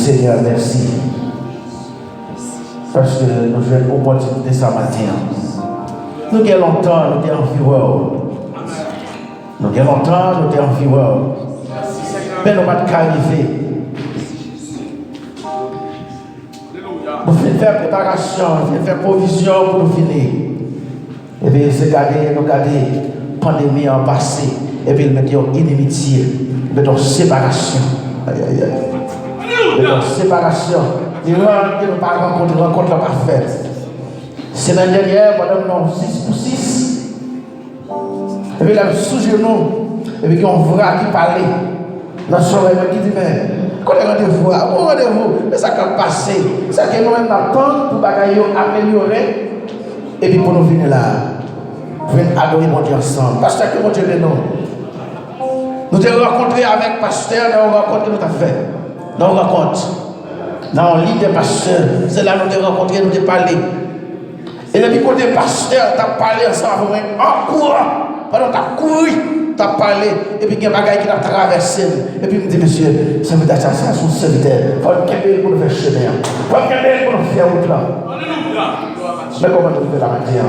Seigneur, merci. Parce que nous avons une opportunité ce matin. Nous avons longtemps, nous avons environ. Nous avons longtemps, nous avons environ. Mais nous n'avons pas arrivé. Nous faisons faire préparation, nous faisons faire provision pour nous finir. Et puis, c'est garder, nous garder pandémie en passé. Et puis, nous mettons inimitié, nous mettons séparation. Aïe, aïe, aïe. Nous séparation. Nous ne pas rencontre parfaite. Semaine dernière, pendant 6 pour 6. Et puis, là, sous genou. Et puis, on voit qui parlait. Dans son rêve, qui dit, mais, quand on rendez-vous, mais ça va passer. Ça que nous-mêmes attendons pour améliorer. Et puis, pour nous venir là, pour venir adorer mon Dieu ensemble. Pasteur, que mon Dieu est nous. Nous avons rencontré avec pasteur, nous avons rencontré nous avons fait. Nous avons rencontré. Dans le lit des pasteurs, c'est là que nous avons rencontré, nous avons parlé. Et depuis côté pasteur, tu as parlé ensemble, en courant, pendant que tu as couru, tu as parlé, et puis il y a des bagages qui ont traversé. Et puis il me dit, monsieur, ça veut dire que ça, c'est son serviteur. Il faut qu'il pour nous faire chemin. Il faut qu'il pour nous faire route là. Mais comment nous faisons la matière?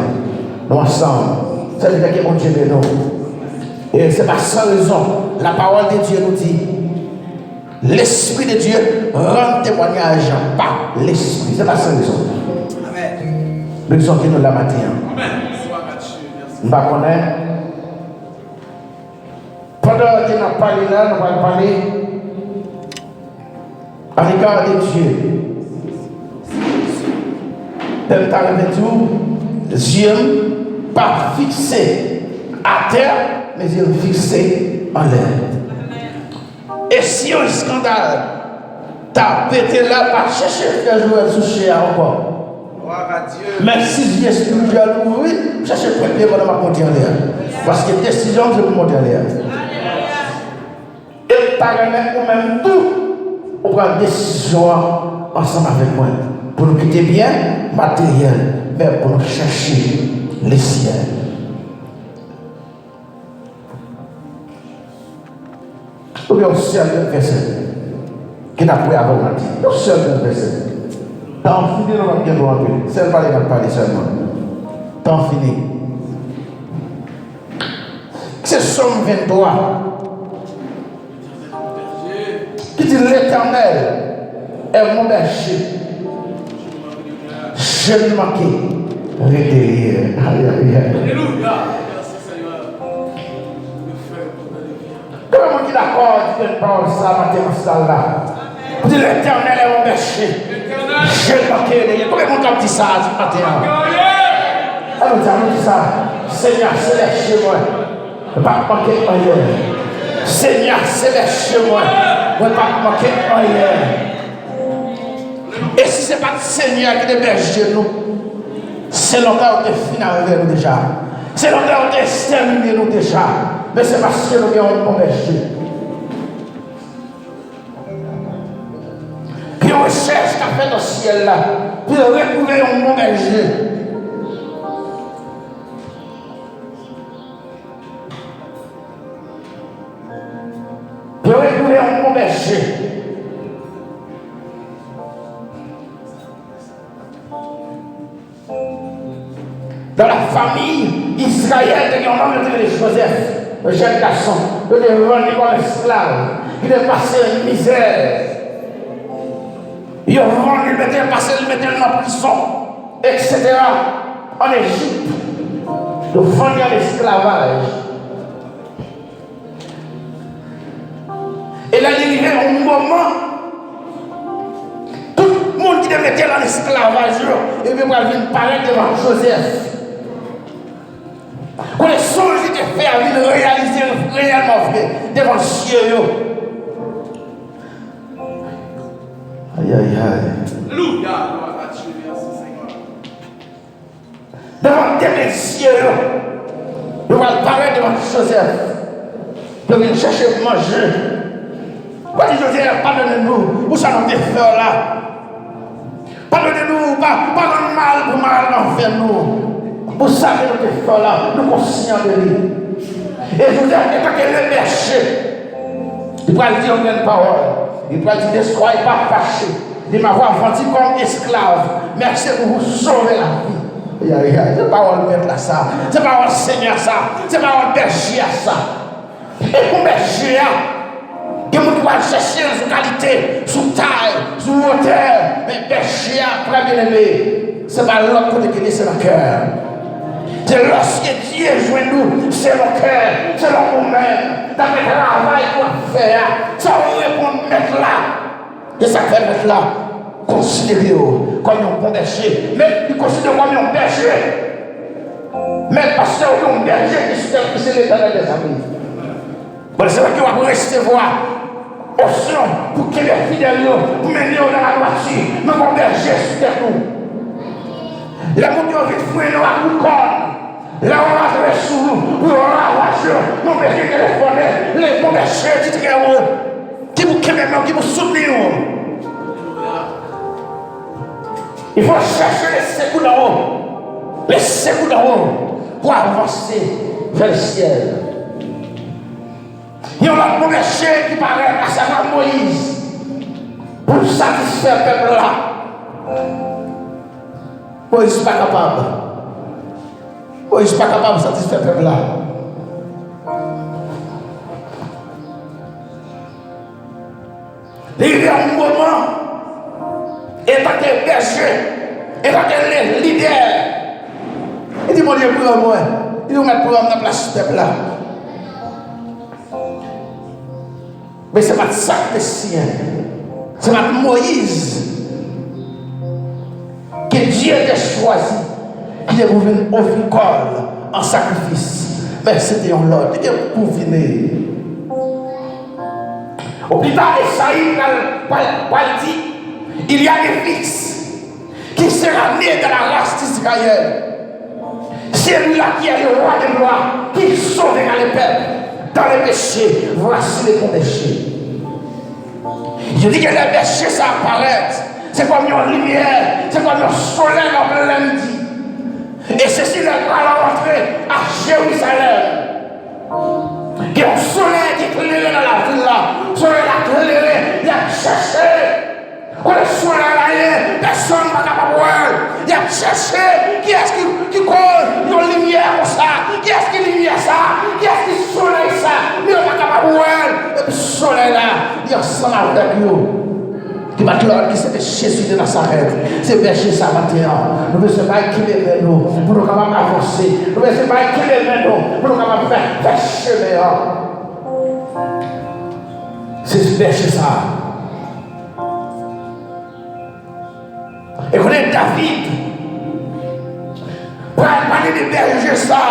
Nous ensemble, ça veut dire que mon Dieu est nous. Et c'est pas sans raison. La parole de Dieu nous dit, L'Esprit de Dieu rend témoignage par l'Esprit. C'est pas ça raison. Amen. Raison qui nous l'a matin. Amen. Nous ne connaissons pas. Pendant que nous parlons là, nous allons parler à l'égard de Dieu. Même temps avec tout, Dieu pas fixé à terre, mais il est fixé en l'air. Et si un scandale t'a pété là, pas chercher à jouer toucher encore. Mais si Dieu spirituel ouvre, cherchez le premier pendant ma monter en l'air. Parce que décision, je vais monter en l'air. Et par même tout, on prend une décision ensemble avec moi. Pour nous quitter bien matériel, mais pour nous chercher le ciel. Il y a un seul verset qui n'a pas avant matin. Il y a un seul verset. Tant fini, nous allons bien nous rappeler. C'est pas les parler seulement. Tant fini. C'est Somme 23 qui dit l'Éternel est mon berger. Je ne manquais rien. Alléluia. Comment on est d'accord avec parole ça, matin, là? Vous dites l'Éternel est mon berger. Je ne manquais rien. Comment on dit ça ce matin? Alors, on dit ça. Seigneur, c'est chez moi. Je ne vais pas manquer rien. Seigneur, c'est chez moi. Je ne vais pas manquer rien. Et si ce n'est pas le Seigneur qui est berger nous, c'est l'endroit où tu es fini avec nous déjà. C'est l'endroit où tu es exterminé nous déjà. Mais c'est parce que nous avons un berger. Puis on cherche qu'à faire dans le ciel là, puis on retrouver un bon berger. Puis on retrouver un bon berger. Dans la famille Israël, il y a un homme qui est Joseph, un jeune garçon, il est vendu comme esclave, il est passé une misère. Il est vendu, il est passé, il mettait dans la prison, etc. En Égypte, il est vendu à l'esclavage. Et là, il est arrivé un moment, tout le monde qui le mettait dans l'esclavage, et puis il vient paraître devant Joseph. Quand les songes étaient faits à lui de réaliser réellement vrai devant le ciel. Aïe aïe aïe. Alléluia. Devant le ciel. Nous allons paraître devant Joseph. Nous allons chercher à manger. Pas dit Joseph, pardonnez-nous. Où ça nous fait là? Pardonnez-nous, pas de mal pour mal envers nous. Vous savez nous fait là, nous conscients de lui. Et je vous ai dit que le berger, il va dire une parole. Il va dire, ne soyez pas fâchés de m'avoir vendu comme esclave. Merci pour vous sauver la vie. C'est pas le mettre là ça. C'est pas le Seigneur ça. C'est pas le berger ça. Et pour berger, que vous devez chercher sous qualité, sous taille, sous hauteur. Mais berger, très bien aimé, c'est pas l'autre côté qui est, c'est le cœur. C'est lorsque Dieu joue nous, c'est le cœur, c'est le nous-mêmes, dans le travail qu'on fait, ça on répond mettre là. Et ça fait mettre là, considérer comme un bon berger. Mais il considère comme un berger. Mais parce que c'est un berger qui c'est l'éternel des amis. Bon, c'est vrai qu'il va recevoir option pour que les fidèles, pour mener dans la droiture, mais mon berger sur nous. La monture vite fouiller nous à coup là on va trouver sous nous, on va voir nous berger téléphoner, les bons bergers qui qui vous aiment, qui vous soutenir. Il faut chercher les secours d'en haut, les secours d'en haut, pour avancer vers le ciel. Il y a un bon berger qui paraît à savoir Moïse, pour satisfaire le peuple là. Moïse n'est pas capable. Moïse n'est pas capable de satisfaire le peuple là. il y a un moment, et tant que berger, et tant que leader, il dit, mon Dieu, pour moi, il nous met pour la place de là. Mais c'est pas ça que sien. C'est pas Moïse que Dieu a choisi, qui est pour venir offrir corps en sacrifice. Mais c'était un Lord, qui est pour venir. Au plus tard, Esaïe dit, il y a des fils qui sera né dans la race d'Israël. C'est lui-là qui est le roi des rois, qui sauvera les peuples dans les péchés. Voici les bons péchés. Je dis que les péchés, ça apparaît. C'est comme une lumière, c'est comme un soleil en plein midi. Et ceci n'est pas la rentrée à Jérusalem. Il y a un soleil qui éclaire dans la ville là. Le soleil a éclairé, il a cherché. Quand le soleil là, personne ne va pas voir. Il a cherché qui est-ce qui cause une lumière comme ça. Qui est-ce qui lumière ça? Qui est-ce qui soleil ça? Il ne va pas voir. Et puis le soleil là, il est ensemble avec nous. Qui va clore qui c'était Jésus de Nazareth. C'est berger ça matin. Nous ne sommes pas équilibrés nous pour nous capables d'avancer. Nous ne sommes pas équilibrés nous pour nous capables de faire chemin. C'est berger ça. Et vous êtes David. Pour parler de berger ça.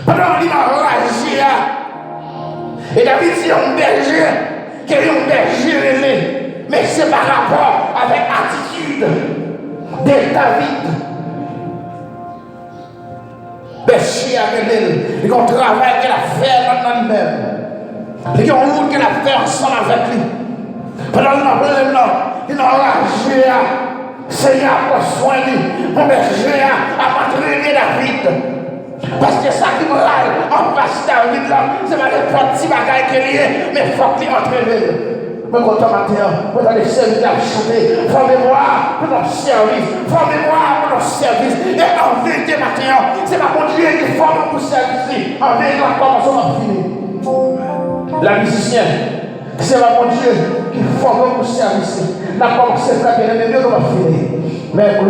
Pendant qu'il a enragé. Et David, c'est un berger, qui est un berger aimé. Mais c'est par rapport avec l'attitude de David. Berger avec elle. Il y a un travail qu'elle a fait dans lui-même. Il y a une route qu'elle a fait ensemble avec lui. Pendant qu'il a problème là, il a enragé. Seigneur, pour soin de lui. Mon berger a entraîné David. Parce que ça qui me râle en face David là, c'est pas les petits bagailles qu'il y a, mais il faut qu'il entre eux. Mais quand on matin, vous allez servir à chanter, formez-moi pour notre service, formez-moi pour notre service. Et en vérité matin, c'est pas mon Dieu qui forme pour service. En vérité, la commençons à finir. La musicienne, c'est pas mon Dieu qui forme pour service. La commencé à faire bien mieux qu'on va finir. Mais pour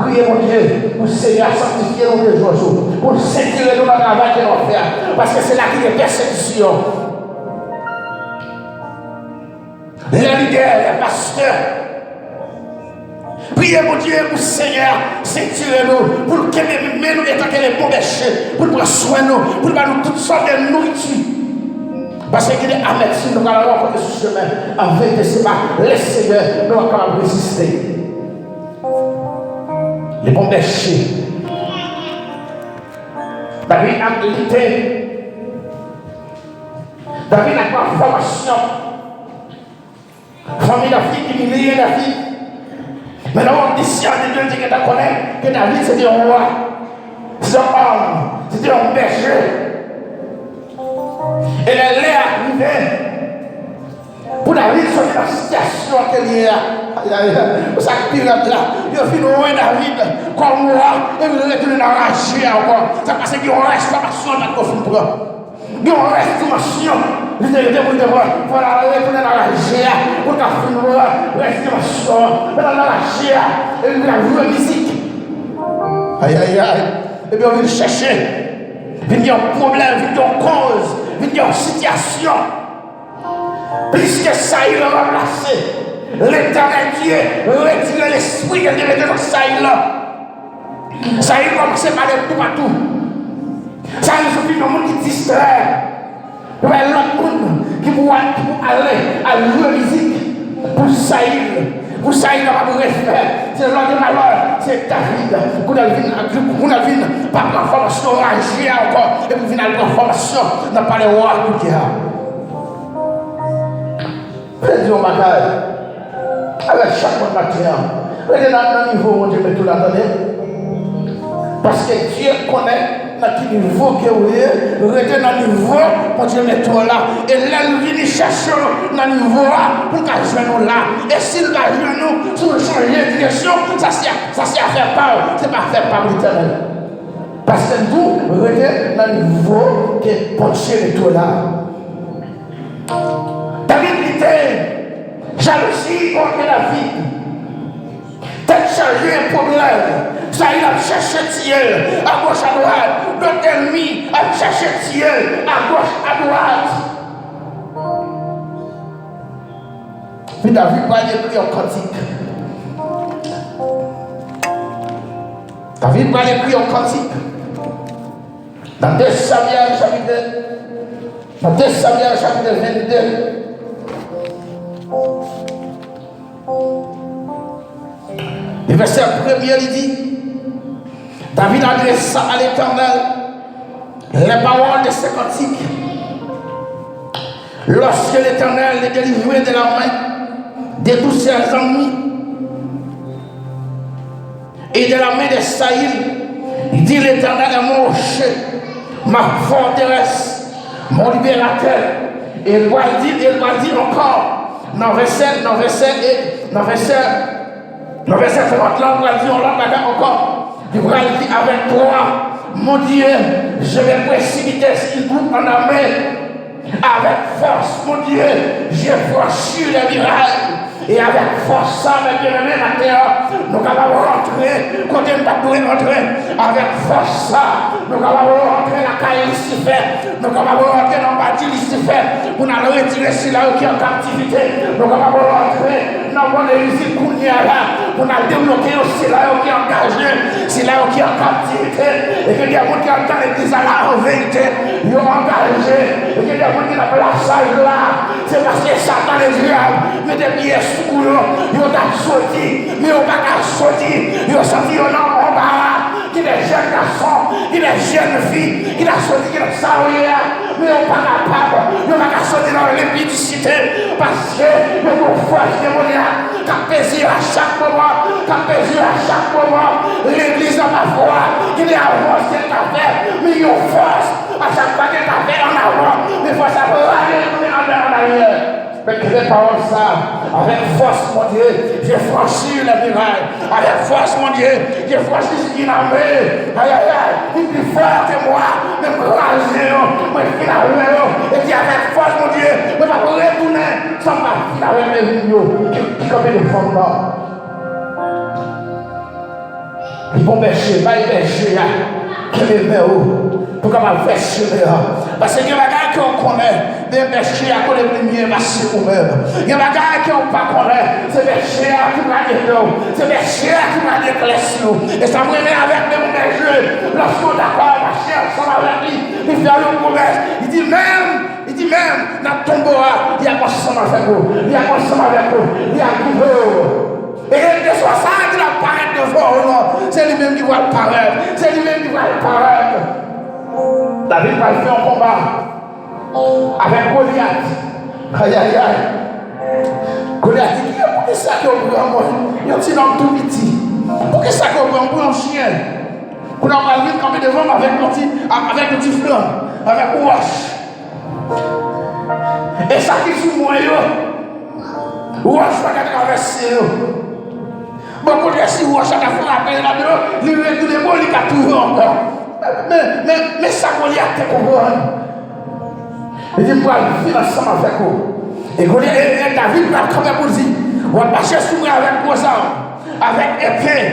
prier mon Dieu, pour Seigneur sanctifier nos deux jours, pour sécuriser nos travail que l'on fait, parce que c'est là qu'il y a persécution. Les leaders, les pasteurs, priez mon Dieu pour Seigneur, sécuriser nous, pour que nous étant que les bons péchés, pour prendre soin de nous, pour nous toutes sortes de nourriture. Parce qu'il est amer si nous allons rencontrer ce chemin, en vérité, c'est pas les Seigneurs, nous allons capable résister. Les bons péchés. David a lutté. David n'a pas de formation. Famille d'Afrique qui humiliait David. Mais l'audition de Dieu dit que tu connais que David c'était un roi. C'était un homme. C'était un berger. Et elle est arrivée. Pour David, c'est la situation qu'il y a. Vous savez, pirate là, il a fini loin David comme moi, et vous allez tourner dans la rage encore. C'est parce qu'il y a une restauration dans le film. Il y a une restauration. Vous allez devoir, voilà, retourner dans la rage, pour ta fin, restauration, dans la rage, et vous allez jouer musique. Aïe, aïe, aïe. Et bien, on vient chercher. Il y a un problème, il y a une cause, il y a une situation. Puisque ça, il a remplacé. L'éternel Dieu retire l'esprit qu'il devait dans ça là. Ça y commence à parler tout partout. Ça y suffit de monde qui distrait. Il y a l'autre monde qui pour aller à la musique pour saillir. Pour saillir dans le respect. C'est l'autre de malheur, c'est David. Vous avez vu, pas de formation réagir encore. Et vous venez de formation dans pas les rois tout qui a. Faites du bagage. Avec chaque matin, regardez dans le niveau où Dieu met tout là-dedans. Parce que Dieu connaît dans quel niveau que vous êtes. Regardez dans le niveau où Dieu met tout là. Et là, nous venons chercher dans le niveau là pour qu'elle joue nous là. Et si nous joue nous, si nous changeons de direction, ça c'est à faire part. Ce n'est pas faire part de l'éternel. Parce que vous, regardez dans le niveau que Dieu met tout là. Jalousie contre David. T'as chargé un problème. Ça, il a cherché Thiel à gauche, à droite. Notre ennemi a cherché Thiel à gauche, à droite. Puis David va écrire un cantique. David va écrire un cantique. Dans 2 Samuel chapitre 22. Le verset 1er, il dit, David adressa à l'Éternel les paroles de ce cantique. Lorsque l'Éternel les délivrait de la main de tous ses ennemis et de la main de Saïl, il dit l'Éternel est mon rocher, ma forteresse, mon libérateur. Et il va dire encore, dans verset 30 là, on va dire encore. Il va dire avec toi, mon Dieu, je vais précipiter ce groupe en armée. Avec force, mon Dieu, j'ai franchi les mirages. Et avec force, ça, mes bien-aimés, la terre, nous allons rentrer, quand nous allons rentrer, avec force, ça, nous allons rentrer dans la caille Lucifer, nous allons rentrer dans le bâti Lucifer, pour nous retirer ceux-là qui sont en captivité, nous allons rentrer dans le monde de l'usine pour nous développer ceux-là qui sont engagés, ceux-là qui sont en captivité, et que des gens qui entendent l'église là en vérité, ils sont engagés, et que des gens qui ont la sage là, c'est parce que Satan les diables, mais des pièces. Ils ont sorti, mais ils n'ont pas sorti. Ils ont sorti un homme en bas, qui est des jeunes garçons, qui est des jeunes filles, qui a sorti, qui est salarié, mais ils n'ont pas capable. Ils n'ont pas sorti dans l'épidicité parce que ils ont force démoniaque, qui a pesé à chaque moment, L'église n'a pas foi, qui est avancé de fait, mais ils ont force à chaque fois qu'elle a fait en avant, mais il faut savoir aller en arrière. Mais que les paroles ça, avec force, mon Dieu, j'ai franchi les murailles. Avec force, mon Dieu, j'ai franchi ce qui n'a fait. Aïe, aïe, aïe, il est plus fort que moi, même courageux, moi, je suis là, et puis avec force, mon Dieu, je ne vais pas retourner sans ma fille avec mes vignes qui comme des femmes là. Ils vont bêcher, pas y bêcher, qui les met où? Pour qu'on va faire chier parce que les bagages qu'on connaît, des péchés à côté de lumière, marcher ou même. Les bagages qu'on ne connaît, c'est des péchés qui vont aller dedans, c'est des péchés qui vont aller éclaircir. Et ça me met avec les péchés. Lorsqu'on est d'accord, marcher ensemble avec lui, il fait une promesse. Il dit même, dans ton bois, il y a ensemble avec vous, il y a ensemble avec vous, il y a vous. Et que ce soit ça qui va paraître devant nous, c'est lui-même qui va paraître, c'est lui-même qui va paraître. David va faire un combat avec Goliath. Aïe, aïe, aïe. Goliath dit, pourquoi ça qu'on prend moi? Il y a un petit homme tout petit. Pourquoi ça qu'on prend un chien? Pour nous aller camper devant avec un petit flanc, avec un roche. Et ça qui joue moi, roche va traverser. Beaucoup de si roche a frappé là-dedans, il lui met tous les mots, il a tout encore. Mais ça Goliath te comprend. Il dit, pour aller ensemble avec vous. Et David va quand même pour dire, on va marcher sous avec gros armes, avec épée,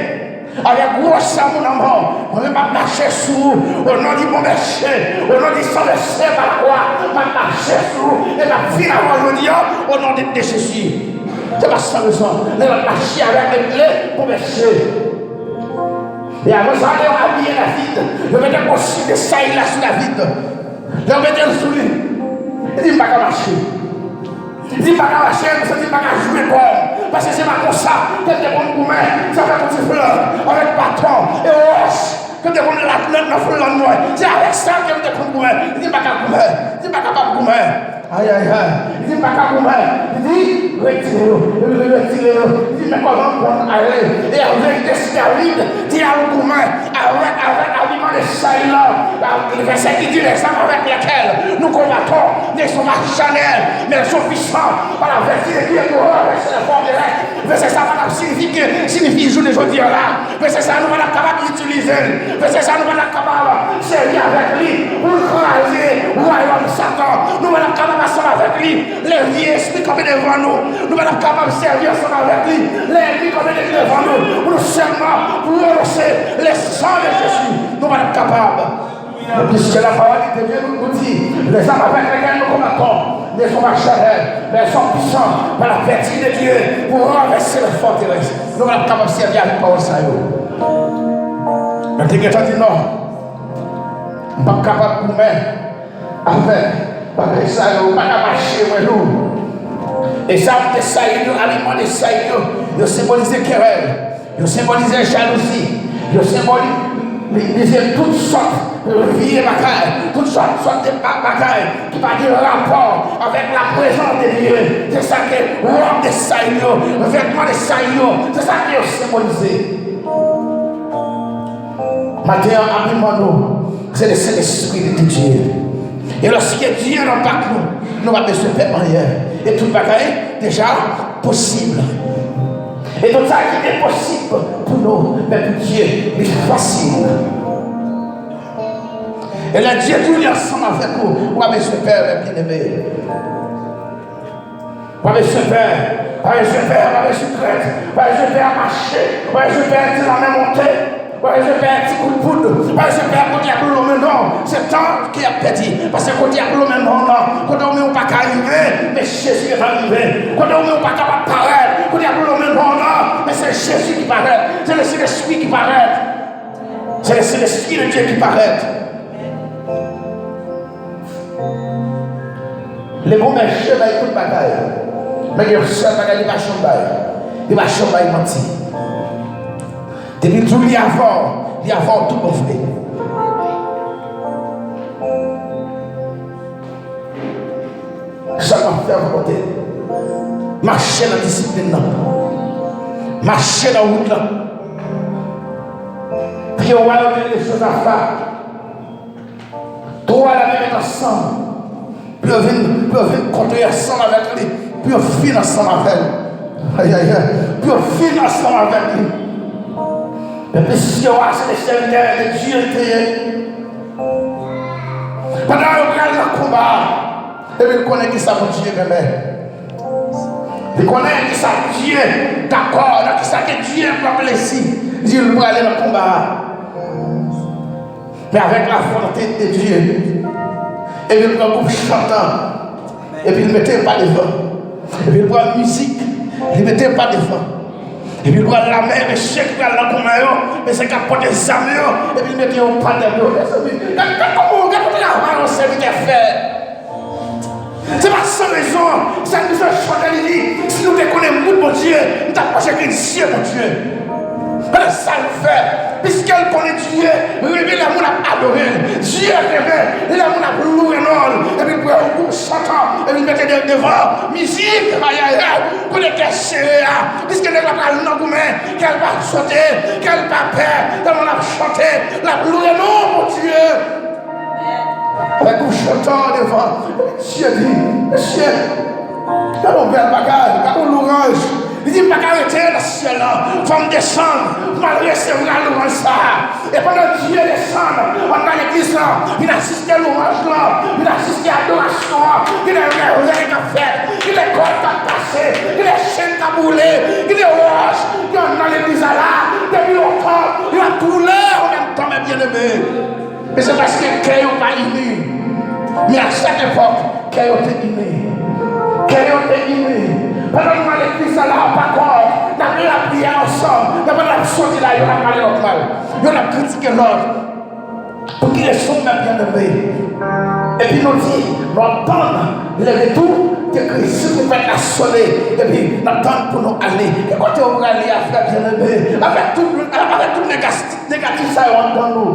avec gros sang mon amour. On va marcher sous, au nom du bon péché, au nom du sang de Saint par la croix, on va marcher sous, et va finir aujourd'hui au nom de Jésus. C'est pas ça le sang. On va marcher avec les blés pour péché. Et avant ça, on va habiller David. Je vais te construire des sailles là sur David. Je vais te le sous lui. Il dit, il ne va pas marcher. Il dit, il ne va pas marcher, il ne va pas jouer comme. Parce que c'est pas comme ça. Quand tu es bon pour moi, ça fait un petit fleur, avec bâton et roche. Quand tu es bon la fleur, la fleur en noir. C'est avec ça que tu es bon pour moi. Il dit, il ne va pas pour moi. Il dit, il ne va pas pour moi. Aïe, aïe, aïe. Il dit, pas qu'à vous il dit, retirez-le. Il dit, mais comment on aller? Et avec des David, dit à vous avec l'aliment de Saïla, le verset qui dit les armes avec lesquelles nous combattons ne sont pas charnelles, mais elles sont puissantes par la vertu de Dieu pour eux, c'est la forme de l'être. Verset ça va signifie jour de aujourd'hui là, Mais c'est ça, nous sommes capables d'utiliser. Mais c'est ça, nous sommes capables de servir avec lui pour craser le royaume de Satan. Nous sommes capables de servir avec lui. Les vieux esprits comme devant nous. Nous sommes capables de servir ensemble avec lui. Les vieux comme devant nous. Pour seulement pour lancer les sangs de Jésus. Nous sommes capables. Puisque la parole de Dieu nous dit, les hommes avec lesquels nous combattons ne sont pas charnels, mais sont puissants par la vertu de Dieu pour renverser les forteresses. Nous sommes capables de servir avec parole ça. Mais quelqu'un dit non, nous ne sommes pas capables de nous mettre avec ça, nous ne sommes pas marcher avec nous. Et ça, ça, aliment de ça, il symbolise querelle, il symbolise jalousie, il symbolise toutes sortes de vie et bagailles, toutes sortes de bagailles qui n'ont pas de rapport avec la présence de Dieu. C'est ça que l'homme de Saïo, le vêtement de Saïo, c'est ça qui est symbolisé. Matin, habillement-nous, c'est le Saint-Esprit de Dieu. Et lorsque Dieu n'a pas nous, nous n'avons besoin de faire rien. Et tout bagaille déjà possible. Et tout ça qui est possible pour nous, mais pour Dieu, c'est facile. Et là, Dieu tout ensemble avec vous. Vous avez ce Père bien-aimé. Vous avez ce Père. Vous avez ce Père, vous avez ce traite. Vous avez ce Père marcher. Vous avez ce Père qui la main montée. Vous avez ce Père qui coup de poudre. Vous avez ce Père qui a pour le maintenant. C'est temps qui a perdu. Parce que quand il y a pour le maintenant, quand on ne peut pas arriver, mais Jésus est arrivé. Quand on ne peut pas paraître, quand il y a pour le maintenant, mais c'est Jésus qui paraît. C'est le Saint-Esprit qui paraît. C'est le Saint-Esprit de Dieu qui paraît. Les bons messieurs, ils tout bagaille. Mais il y a un seul bagaille, il va chamber. Il va chamber, il mentit. Depuis tout, il y a avant tout gonflé. Seulement faire volonté. Marcher dans la discipline. Marcher dans la route. Puis on va donner des choses à faire. Toi, la même ensemble. Puis on vient construire ensemble avec lui. Puis on finit ensemble avec lui. Aïe aïe aïe. Puis on finit ensemble avec lui. Mais puisque on a ces serviteurs de Dieu, pendant qu'on a le combat, et puis il connaît qui ça pour Dieu même. Il connaît qui ça Dieu, d'accord, qui ça que Dieu va plaisir. Dieu va aller dans le combat. Mais avec la volonté de Dieu. Et puis il prend un groupe chantant. Et puis il ne mettait pas devant. Et puis il prend la musique. Il ne mettait pas devant. Et puis il prend la main, mais chèque qui va là comme mais c'est qu'à porter des amis. Et puis il mettait un pas de l'eau. Comment on serviteur faire? C'est pas sans raison. Ça nous a chanté dit. Si nous connaissons beaucoup mon Dieu, nous t'approchons avec Dieu, mon Dieu. Ça le fait. Puisqu'elle connaît Dieu, révèle l'amour à adorer. Dieu révèle, l'amour à louer non. Et puis pour un groupe chantant, et puis mettez devant, musique, aïe aïe aïe, pour les cacher. Puisqu'elle n'est pas le nom qu'elle va sauter, qu'elle va perdre, dans la chanter, la louer non, mon Dieu. Avec un chantant devant, Dieu dit, Monsieur, quand on fait le bagage, quand on l'orange, il dit, pas arrêter le ciel, il faut me descendre, malgré recevoir l'orange ça. Et pendant que Dieu descend, on a l'église, il assiste à l'orange là, il assiste à l'adoration, il est réveillé qu'a fait, il est corps qu'a passé, il est chaîne qu'a boulé, il est roche, il est dans l'église là, depuis longtemps, il a tourné en même temps, mes bien-aimés. Et c'est parce que Kéo n'a pas uni. Mais à cette époque, Kéo était uni. Kéo était uni. Pendant que nous allons l'église là, pas encore, nous avons la prière ensemble, nous avons sorti là, nous avons parlé normal. Nous avons critiqué l'autre. Pour qu'il soit même bien-aimé. Et puis nous dit, nous entendons le retour de Christ, nous faisons la soleil. Et puis nous attendons pour nous aller. Et quand on va aller à faire bien-aimé, avec tout négatif, ça entend nous.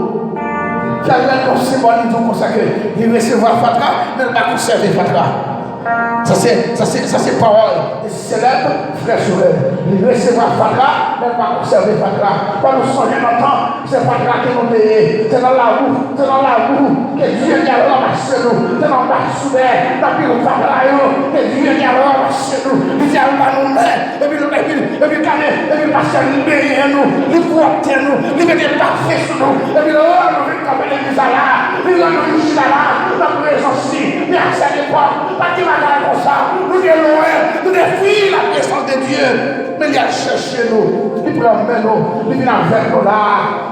Qui a un symbole comme ça que il recevra Fatra, mais il ne va pas conserver Fatra. Ça c'est parole célèbre, frère Sourel. Il recevra Fatra, mais il ne va pas conserver Fatra. Quand nous sommes longtemps, c'est Fatra qui nous paye. C'est dans la roue que Dieu a ramassé nous. C'est dans la soudée, dans le Fatra que Dieu a ramassé nous. Il dit à nous mettre, et puis quand pasteur libère nous, il protège nous, il met des parfums sur nous. Et puis, oh, nous venons camper l'église là, nous venons ici là, dans présence aussi. Mais à cette époque, pas de malade comme ça, nous sommes loin, nous défions la présence de Dieu. Mais il a cherché nous, il prend nous, il vient avec nous là.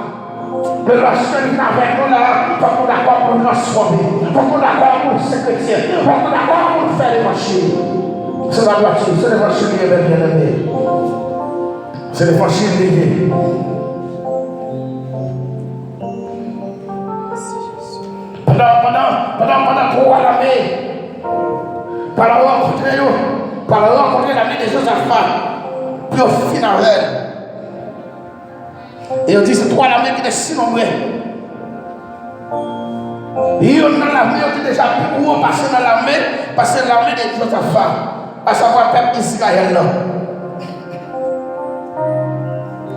Mais lorsque nous sommes avec nous là, il faut qu'on d'accord pour nous transformer, il faut qu'on d'accord pour nous sécuriser, il faut qu'on d'accord pour nous faire l'évangile. C'est la voiture, c'est l'évangile qui est bien aimé. C'est l'évangile lié. Pendant 3 années, par la rencontre l'ami de Josaphat, puis au final, et on dit c'est 3 années qui étaient si nombreux. Et on a l'armée, on dit déjà plus gros passer dans l'armée, parce que l'armée de Josaphat, à savoir le peuple Israël là.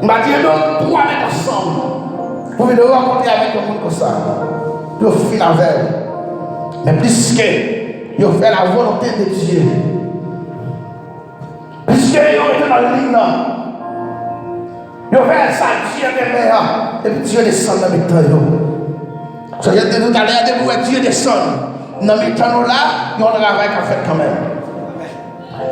On va dire donc 3 années ensemble. Vous venez rencontrer avec le monde comme ça. Puis au final, mais plus que ils ont fait la volonté de Dieu. Puisque ils ont été dans le ligne là. Ils ont fait ça, Dieu est meilleur. Et puis Dieu descend dans le temps. So, je te dis tout à l'heure, Dieu descend. Dans le temps là, ils ont un travail qu'à faire quand même.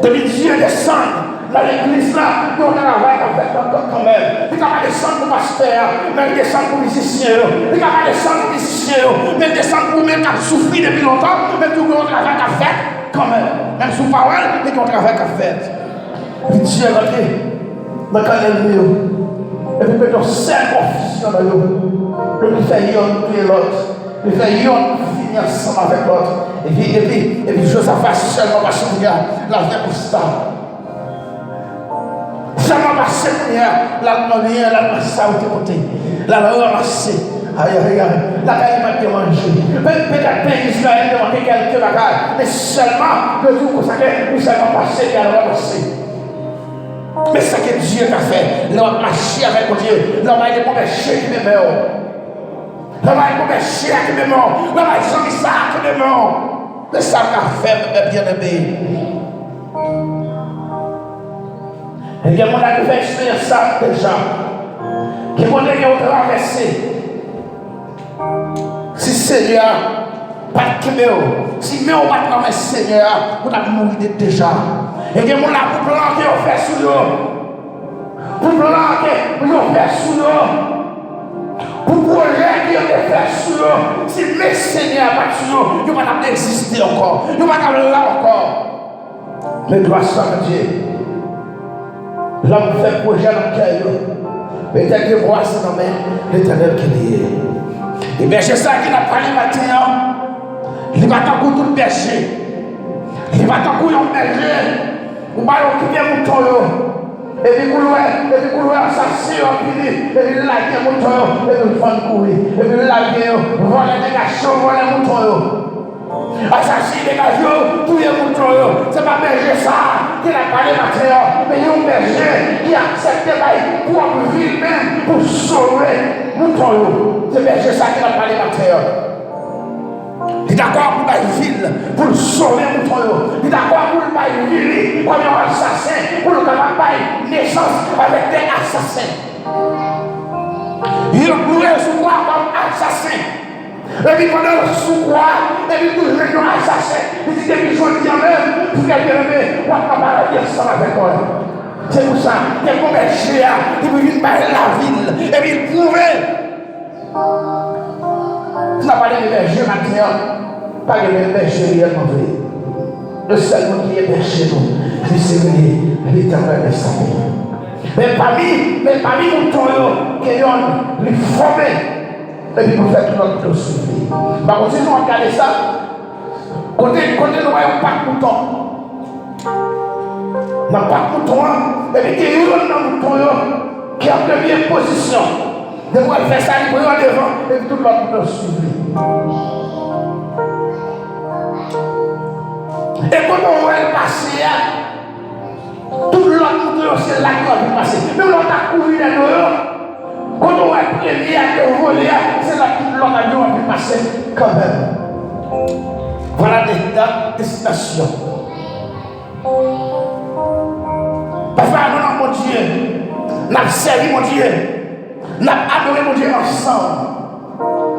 Depuis Dieu descend dans l'église là, ils ont un travail qu'à faire quand même. Ils ne peuvent pas descendre pour pasteur, mais ils descendent pour musiciens. Ils ne peuvent pas descendre pour musiciens, mais ils descendent pour même qui ont souffert depuis longtemps, mais ils ont un travail qu'à faire quand même. Même sous parole, ils ont un travail qu'à faire. Et puis Dieu est rentré dans le calendrier. Et puis mettons 5 confusions dans eux. Le fait yon tuer l'autre. Le fait yon finir ensemble avec l'autre. Et puis Josaphat seulement parce qu'il y a la vie pour ça. Seulement parce qu'il y a la ça ou côté. La ramasser. Aïe aïe aïe. La caille va te manger. Peut-être que Israël demandait quelques bagages. Mais seulement le jour consacré, nous allons passer et la ramasser. Mais c'est ce que Dieu a fait. L'homme a marché avec Dieu. L'homme a été pour pécher qui me meurt. L'homme a été pour pécher qui me meurt. L'homme a été pour ça qui me meurt. Mais ça qu'a fait, bien aimé. Et il y a des gens qui fait expérience ça déjà. Qui vont traverser. Si Seigneur, pas de Kéméo, si nous pas de nom Seigneur, vous avez mouru déjà. Et il y a des gens qui planquer au fait sous l'eau. Pour planquer, vous fait sous l'eau. Pour projet qui ont fait sous l'eau. Si mes Seigneurs pas sous l'eau, vous ne pouvez pas exister encore. Vous ne pouvez pas là encore. Mais grâce à Dieu, l'homme fait projet dans le cœur. Mais tel que moi, c'est dans l'Éternel qui dit. Et bien, c'est ça qui n'a pas les matin. Il va t'en tout le berger. Il va t'en couper un berger. Ou va occuper mon mouton. Et puis, vous assassin en fini. Et puis, il a dit mouton. Et puis, il va courir. Et puis, il a dit voler des gâchons, voler mouton. Assassin des gâchons, tous les moutons. C'est pas berger ça qui n'a pas les matin. Mais il y a un berger qui a accepté la propre vie même pour sauver mouton. C'est berger ça qui n'a pas les matin. Il est d'accord pour la ville, pour le sauver mouton. Il est d'accord pour le ville, comme un assassin, pour le faire naissance avec des assassins. Il est loué sous quoi comme assassin. Et puis pendant le sous-croix, et puis tout le monde est assassin. Il dit que les gens disent même, pour qu'elle vienne, on va pas dire ça avec moi. C'est pour ça, il y a un berger, il veut venir parler la ville, et puis il prouve. Tu n'as pas de berger maintenant, pas de berger réellement vrai. Le seul monde qui est berger, c'est l'Éternel des saints. Mais parmi nous, qui ont les formés, et puis pour faire tout notre dossier. Par contre, si nous regardons ça, côté nous n'avons pas de mouton. Nous n'avons pas de mouton, et puis il y a un mouton qui est en première position. De moi, faire ça, il faut aller devant, et puis tout le monde suivre. Et quand on va passer, tout le monde c'est là qui va passer. Même l'autre a couru dans nous. Quand on va prier à te voler, c'est là que tout le monde a pu passer quand même. Voilà des destination. Parfois, nous, mon Dieu, Nous avons servi mon Dieu. Nous avons adoré mon Dieu ensemble.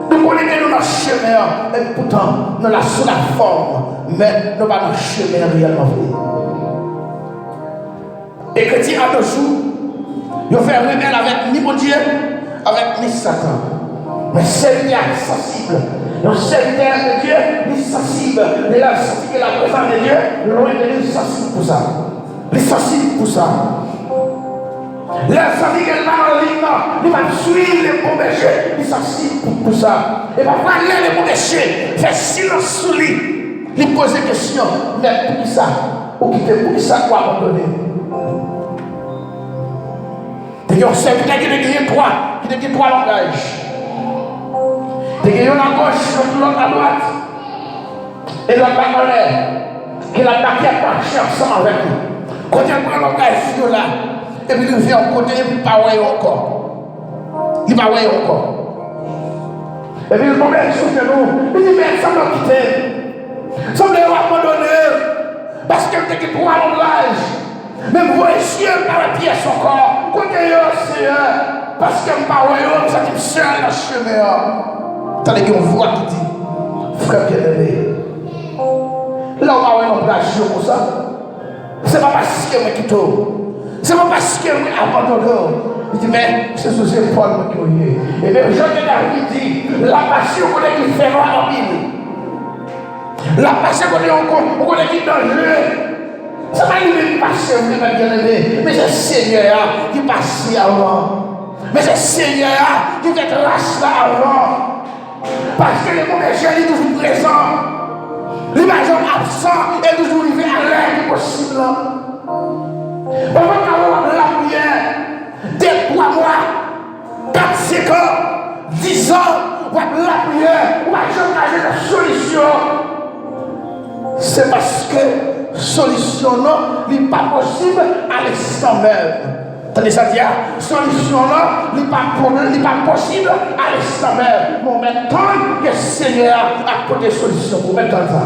Nous connaissons notre chemin. Et pourtant, nous l'avons sous la forme. Mais nous n'avons pas notre chemin réellement vrai. Et chrétien à deux jours, ils ont fait rebelle avec ni mon Dieu, avec ni Satan. Mais serviteur sensible. Donc, serviteur de Dieu, ni sensible. Mais là, sensible la présence de Dieu, loin de lui, sensible pour ça. Il est sensible pour ça. Là, sensible qu'elle va en ligne, il va suivre les bons bergers, il est sensible pour ça. Et parfois, les bons bergers, fait silence sur lui. Il pose des questions. Mais pour qui ça? Pour qui ça quoi abandonner? Il y a un serviteur qui a trois langages. Il y a un à gauche, l'autre à droite. Et l'autre à l'air. Qui a attaqué à marcher ensemble avec lui. Quand il prend le langage là, et puis il vient à côté, et puis il ne va pas encore. Il ne va pas encore. Et puis il tombe sur nous. Il dit, mais ça m'a quitté. Ça m'a abandonné. Parce que tu as trois langages. Même vous essiez par la pièce encore. Côté Seigneur. Parce que je ne parle pas, ça dit seul dans le chemin. Tandis qu'on voit qui dit, frère bien-aimé. Là, on va avoir un langage comme ça. Ce n'est pas parce que je quitte. Ce n'est pas parce que je abandonne. Il dit, mais c'est sous ces Paul qui est. Et même Jean-David dit, la passion qu'on est qui fait noir en Bible. La passion qu'on est qui est dangereux. Ça va lui passer, vous bien aimé. Mais c'est le Seigneur qui passe avant. Mais c'est le Seigneur qui fait grâce là avant. Parce que le bon berger est toujours présent. L'image absent est toujours arrivé à l'air du possible. Pendant qu'on a la prière, dès 3 mois, 4, 5 ans, 10 ans, on va la prière, on va changer la solution. C'est parce que solution non, n'est pas possible à l'instant même. Tandis ça dit, solution là, n'est pas possible à l'instant même. Bon, maintenant, le Seigneur a pour des solutions pour mettre ça.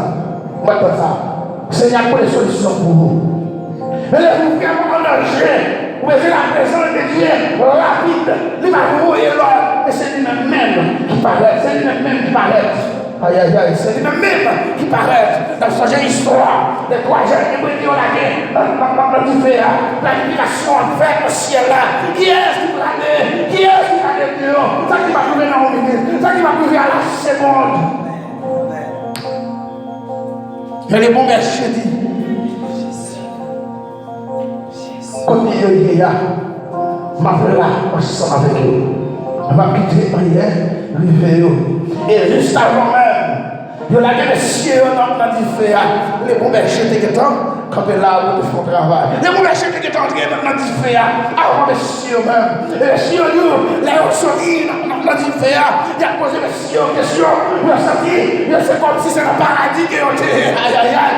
Maintenant ça. Seigneur a pour des solutions pour vous. Mais là, vous faites en danger. Vous avez la présence de Dieu rapide. Il va vous voir là. Et c'est lui-même qui paraît. C'est lui-même qui paraît. Aïe, aïe, aïe, c'est lui-même qui paraît dans ce genre d'histoire. Les 3 jeunes qui ont la guerre, planification en fait au ciel là. Qui est-ce qui va aller? Qui est-ce qui va aller dehors? Ça qui va trouver dans mon minute. Ça qui va trouver à la seconde. Mais les bons bergers disent, quand il y a, ma frère là, ensemble avec eux. Elle m'a quitté hier, rivé. Et juste avant même, il y a des messieurs dans la différence. Les bons bergers étaient quand ils là où ils font travail. Les bons bergers étaient entrés dans la différence. Avant messieurs même. Et les messieurs, les autres sont dans la différence. Il y a posé messieurs questions. Ils ont senti, c'est comme si c'est le paradis qui ont été. Aïe, aïe, aïe.